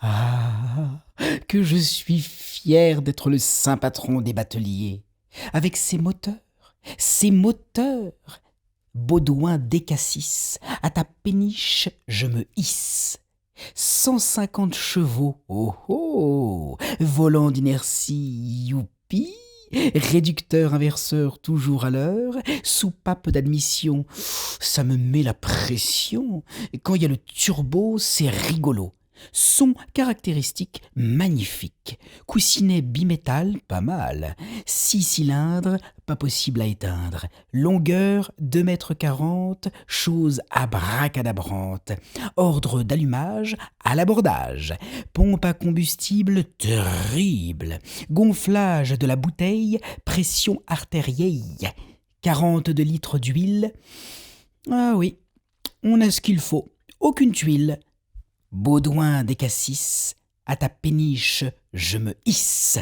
Ah, que je suis fier d'être le saint patron des bateliers. Avec ses moteurs, Baudouin des Cassis, à ta péniche je me hisse. 150 chevaux, oh oh, volant d'inertie, youpi, réducteur inverseur toujours à l'heure, soupape d'admission, ça me met la pression. Quand il y a le turbo, c'est rigolo. Son caractéristique magnifique. Coussinet bimétal, pas mal. 6 cylindres, pas possible à éteindre. Longueur 2,40 m, chose abracadabrante. Ordre d'allumage à l'abordage. Pompe à combustible terrible. Gonflage de la bouteille, pression artérielle. 42 litres d'huile. Ah oui, on a ce qu'il faut. Aucune tuile. Baudouin des Cassis, à ta péniche je me hisse.